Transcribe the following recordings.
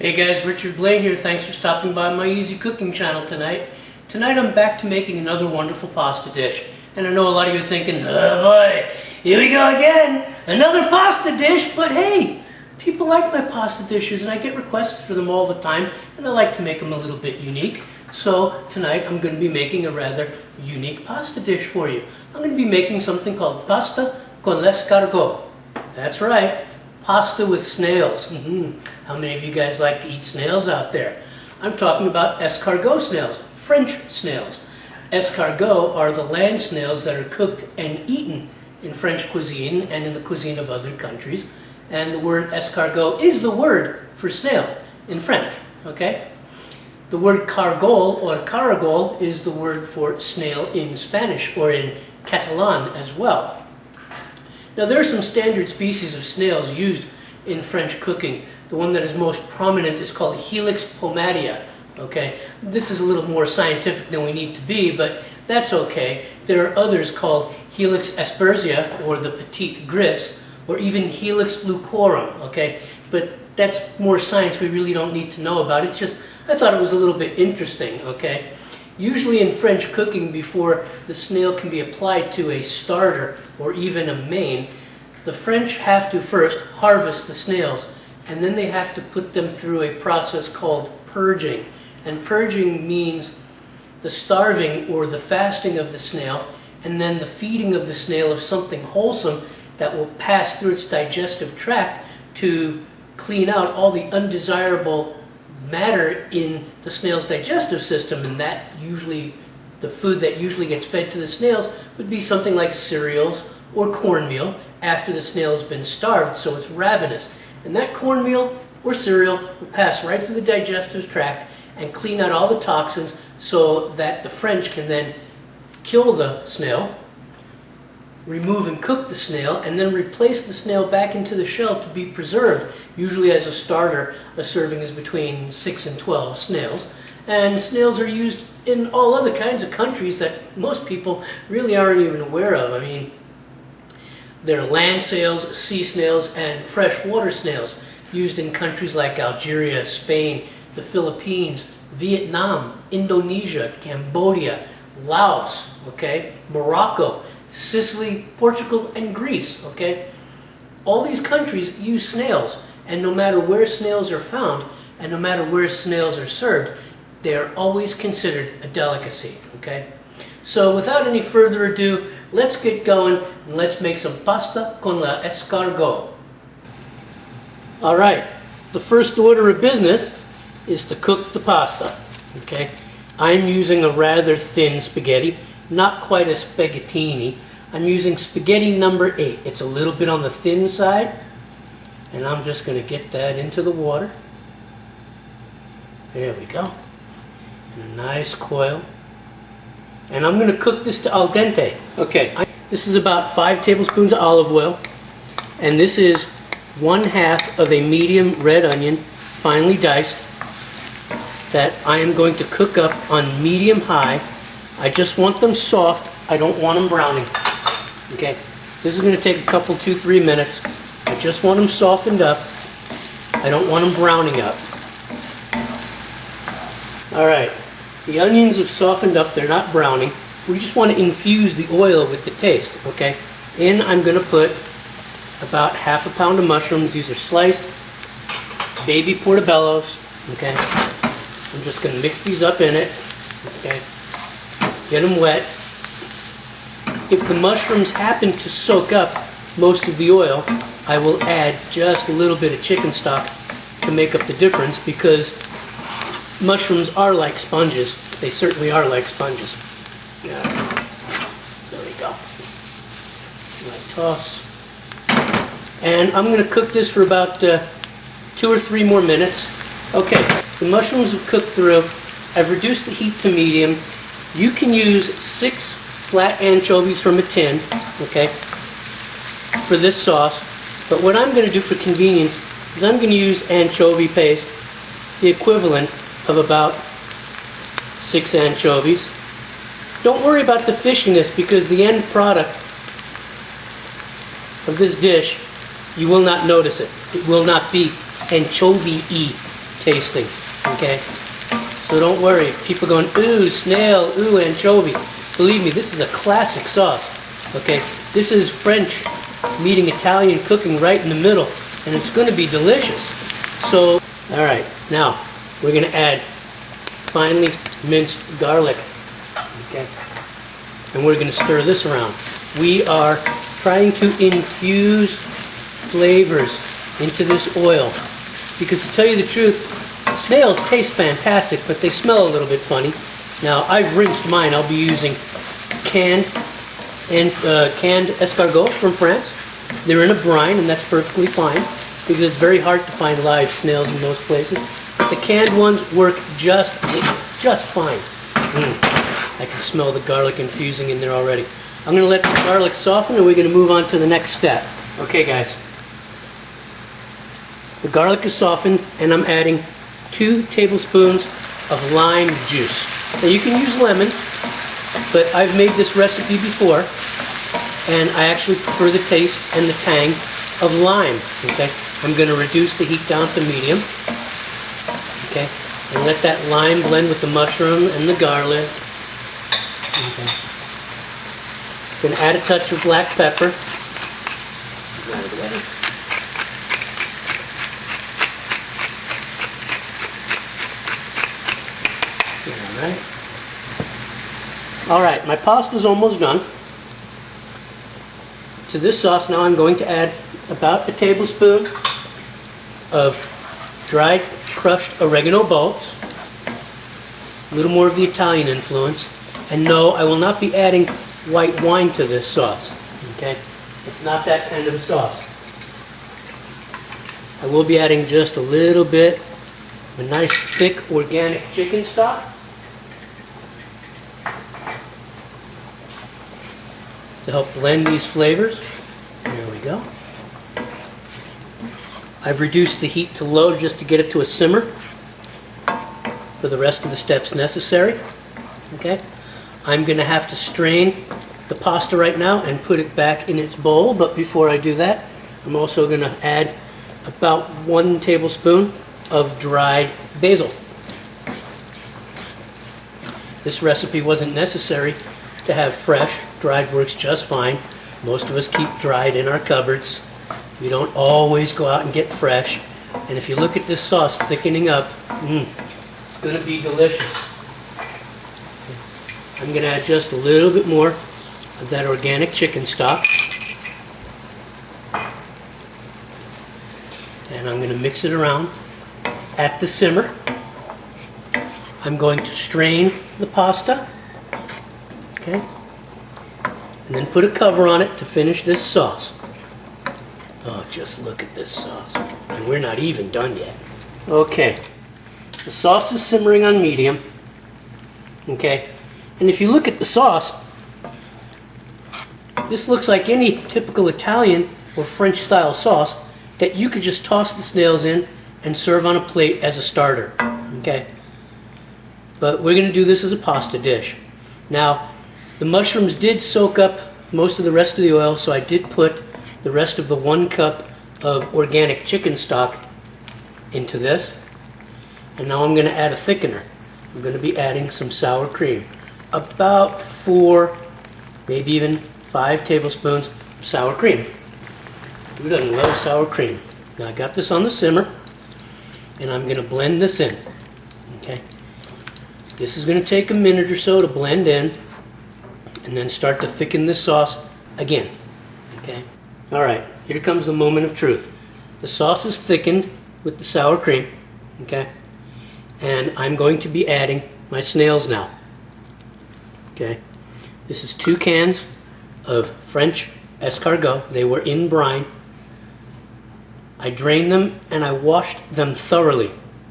Hey guys, Richard Blaine here. Thanks for stopping by my easy cooking channel tonight. Tonight I'm back to making another wonderful pasta dish. And I know a lot of you are thinking, oh boy, here we go again, another pasta dish. But hey, people like my pasta dishes and I get requests for them all the time, and I like to make them a little bit unique. So tonight I'm going to be making a rather unique pasta dish for you. I'm going to be making something called pasta con l'escargot. That's right. Pasta with snails. How many of you guys like to eat snails out there? I'm talking about escargot snails, French snails. Escargot are the land snails that are cooked and eaten in French cuisine and in the cuisine of other countries. And the word escargot is the word for snail in French, okay? The word cargol or caragol is the word for snail in Spanish or in Catalan as well. Now there are some standard species of snails used in French cooking. The one that is most prominent is called Helix pomatia. Okay, this is a little more scientific than we need to be, but that's okay. There are others called Helix aspersia or the petite gris, or even Helix lucorum. Okay, but that's more science we really don't need to know about. It's just I thought it was a little bit interesting. Okay. Usually in French cooking, before the snail can be applied to a starter or even a main, the French have to first harvest the snails, and then they have to put them through a process called purging. And purging means the starving or the fasting of the snail, and then the feeding of the snail of something wholesome that will pass through its digestive tract to clean out all the undesirable matter in the snail's digestive system. And that usually, the food that usually gets fed to the snails would be something like cereals or cornmeal after the snail has been starved, so it's ravenous. And that cornmeal or cereal will pass right through the digestive tract and clean out all the toxins so that the French can then kill the snail, remove and cook the snail, and then replace the snail back into the shell to be preserved. Usually as a starter, a serving is between 6 and 12 snails. And snails are used in all other kinds of countries that most people really aren't even aware of. I mean, there are land snails, sea snails, and freshwater snails used in countries like Algeria, Spain, the Philippines, Vietnam, Indonesia, Cambodia, Laos, okay, Morocco, Sicily, Portugal, and Greece, okay? All these countries use snails, and no matter where snails are found, and no matter where snails are served, they are always considered a delicacy, okay? So without any further ado, let's get going, and let's make some pasta con la escargot. Alright, the first order of business is to cook the pasta, okay? I'm using a rather thin spaghetti, not quite a spaghettini. I'm using spaghetti number 8. It's a little bit on the thin side, and I'm just going to get that into the water. There we go. And a nice coil. And I'm going to cook this to al dente. Okay, this is about 5 tablespoons of olive oil, and this is 1/2 of a medium red onion, finely diced, that I am going to cook up on medium-high. I just want them soft. I don't want them browning. Okay, this is going to take a couple, 2-3 minutes. I just want them softened up. I don't want them browning up. Alright, the onions have softened up. They're not browning. We just want to infuse the oil with the taste, okay? In I'm going to put about 1/2 pound of mushrooms. These are sliced baby portobellos, okay? I'm just going to mix these up in it, okay? Get them wet. If the mushrooms happen to soak up most of the oil, I will add just a little bit of chicken stock to make up the difference, because mushrooms are like sponges. They certainly are like sponges. Yeah. There we go. Toss. And I'm going to cook this for about 2 or 3 more minutes. Okay, the mushrooms have cooked through. I've reduced the heat to medium. You can use 6 flat anchovies from a tin, okay, for this sauce. But what I'm going to do for convenience is I'm going to use anchovy paste, the equivalent of about 6 anchovies. Don't worry about the fishiness, because the end product of this dish, you will not notice it. It will not be anchovy-y tasting, okay? So don't worry. People going, ooh, snail, ooh, anchovy. Believe me, this is a classic sauce, okay? This is French meeting Italian cooking right in the middle, and it's going to be delicious. So, all right, now we're going to add finely minced garlic, okay? And we're going to stir this around. We are trying to infuse flavors into this oil, because to tell you the truth, snails taste fantastic, but they smell a little bit funny. Now, I've rinsed mine. I'll be using canned escargot from France. They're in a brine, and that's perfectly fine, because it's very hard to find live snails in most places. But the canned ones work just fine. I can smell the garlic infusing in there already. I'm going to let the garlic soften, and we're going to move on to the next step. Okay, guys. The garlic is softened, and I'm adding 2 tablespoons of lime juice. Now, you can use lemon, but I've made this recipe before, and I actually prefer the taste and the tang of lime. Okay, I'm going to reduce the heat down to medium. Okay, and let that lime blend with the mushroom and the garlic. Okay. Going to add a touch of black pepper. All right, my pasta's almost done. To this sauce now I'm going to add about a tablespoon of dried crushed oregano bulbs, a little more of the Italian influence, and no, I will not be adding white wine to this sauce, okay? It's not that kind of a sauce. I will be adding just a little bit of a nice thick organic chicken stock. To help blend these flavors. There we go. I've reduced the heat to low just to get it to a simmer for the rest of the steps necessary. Okay. I'm going to have to strain the pasta right now and put it back in its bowl, but before I do that, I'm also going to add about 1 tablespoon of dried basil. This recipe wasn't necessary to have fresh. Dried works just fine. Most of us keep dried in our cupboards. We don't always go out and get fresh. And if you look at this sauce thickening up, it's going to be delicious. I'm going to add just a little bit more of that organic chicken stock. And I'm going to mix it around at the simmer. I'm going to strain the pasta. Okay. And then put a cover on it to finish this sauce. Oh, just look at this sauce. And we're not even done yet. Okay. The sauce is simmering on medium. Okay. And if you look at the sauce, this looks like any typical Italian or French style sauce that you could just toss the snails in and serve on a plate as a starter. Okay. But we're going to do this as a pasta dish. Now, the mushrooms did soak up most of the rest of the oil, so I did put the rest of the 1 cup of organic chicken stock into this. And now I'm going to add a thickener. I'm going to be adding some sour cream. About 4, maybe even 5 tablespoons of sour cream. Who doesn't love sour cream? Now I got this on the simmer, and I'm going to blend this in. Okay. This is going to take a minute or so to blend in, and then start to thicken this sauce again. Okay. All right. Here comes the moment of truth. The sauce is thickened with the sour cream. Okay. And I'm going to be adding my snails now. Okay. This is 2 cans of French escargot. They were in brine. I drained them and I washed them thoroughly.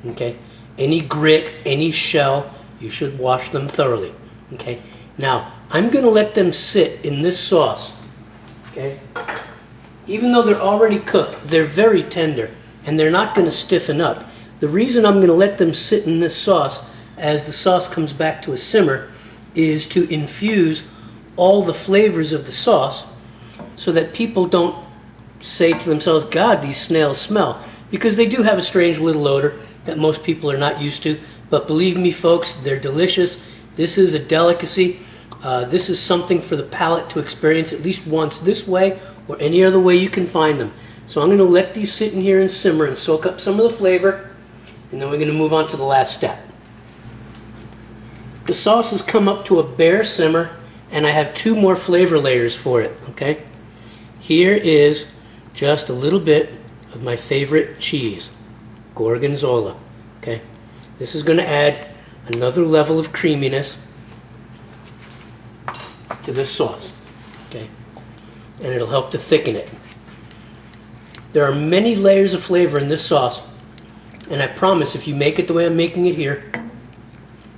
Okay. Any grit, any shell, you should wash them thoroughly. Okay. Now, I'm going to let them sit in this sauce. Okay. Even though they're already cooked, they're very tender and they're not going to stiffen up. The reason I'm going to let them sit in this sauce as the sauce comes back to a simmer is to infuse all the flavors of the sauce so that people don't say to themselves, God, these snails smell. Because they do have a strange little odor. that most people are not used to. But believe me, folks, they're delicious. This is a delicacy. This is something for the palate to experience at least once this way or any other way you can find them. So I'm going to let these sit in here and simmer and soak up some of the flavor, and then we're going to move on to the last step. The sauce has come up to a bare simmer, and I have 2 more flavor layers for it, okay? Here is just a little bit of my favorite cheese, Gorgonzola, okay? This is going to add another level of creaminess to this sauce, okay? And it'll help to thicken it. There are many layers of flavor in this sauce, and I promise if you make it the way I'm making it here,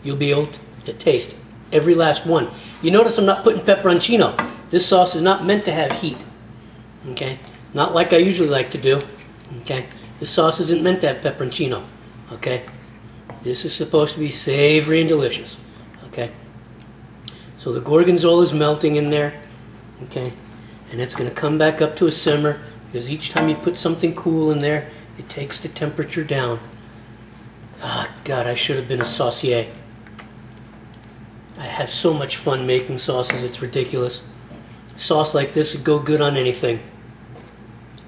you'll be able to taste every last one. You notice I'm not putting pepperoncino. This sauce is not meant to have heat, okay? Not like I usually like to do, okay? This sauce isn't meant to have pepperoncino, okay? This is supposed to be savory and delicious, okay? So the Gorgonzola is melting in there, okay? And it's going to come back up to a simmer, because each time you put something cool in there, it takes the temperature down. Ah, God, I should have been a saucier. I have so much fun making sauces, it's ridiculous. A sauce like this would go good on anything.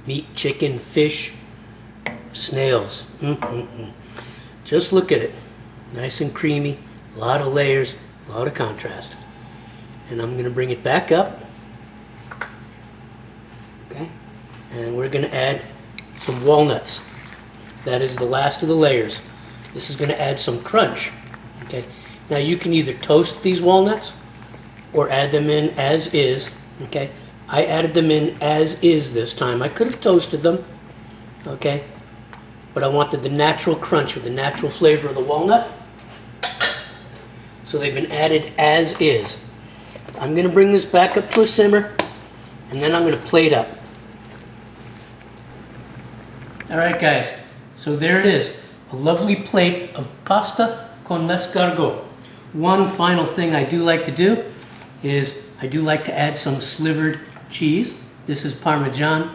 Meat, chicken, fish, snails. Just look at it. Nice and creamy, a lot of layers, a lot of contrast. And I'm going to bring it back up. Okay. And we're going to add some walnuts. That is the last of the layers. This is going to add some crunch. Okay. Now you can either toast these walnuts or add them in as is. Okay. I added them in as is this time. I could have toasted them. Okay. But I wanted the natural crunch or the natural flavor of the walnut. So they've been added as is. I'm going to bring this back up to a simmer, and then I'm going to plate up. Alright guys, so there it is. A lovely plate of pasta con l'escargot. One final thing I do like to do is I do like to add some slivered cheese. This is Parmesan,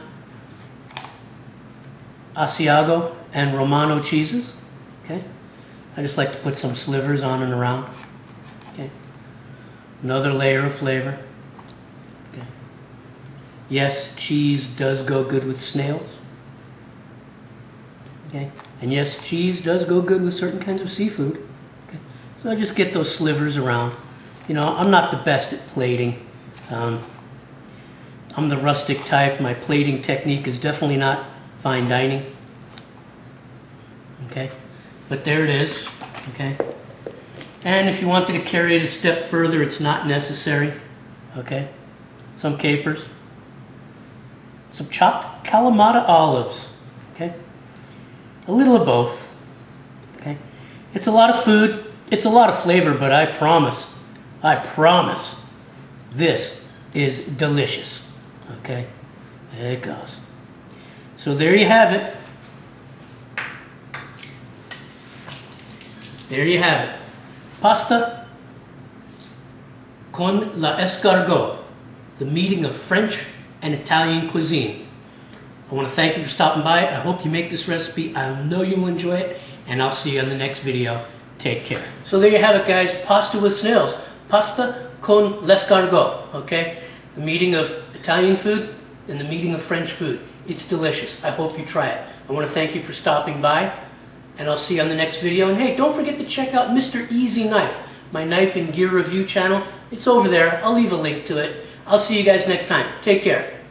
Asiago, and Romano cheeses. Okay, I just like to put some slivers on and around. Okay, another layer of flavor. Okay, yes, cheese does go good with snails. Okay, and yes, cheese does go good with certain kinds of seafood. Okay, so I just get those slivers around. You know, I'm not the best at plating. I'm the rustic type. My plating technique is definitely not fine dining. Okay, but there it is. Okay, and if you wanted to carry it a step further, it's not necessary. Okay, some capers, some chopped Kalamata olives. Okay, a little of both. Okay, it's a lot of food, it's a lot of flavor, but I promise, this is delicious. Okay, there it goes. So there you have it. There you have it. Pasta con l'escargot, the meeting of French and Italian cuisine. I want to thank you for stopping by. I hope you make this recipe. I know you will enjoy it, and I'll see you on the next video. Take care. So there you have it, guys. Pasta with snails. Pasta con l'escargot. Okay? The meeting of Italian food and the meeting of French food. It's delicious. I hope you try it. I want to thank you for stopping by, and I'll see you on the next video. And hey, don't forget to check out Mr. Easy Knife, my knife and gear review channel. It's over there. I'll leave a link to it. I'll see you guys next time. Take care.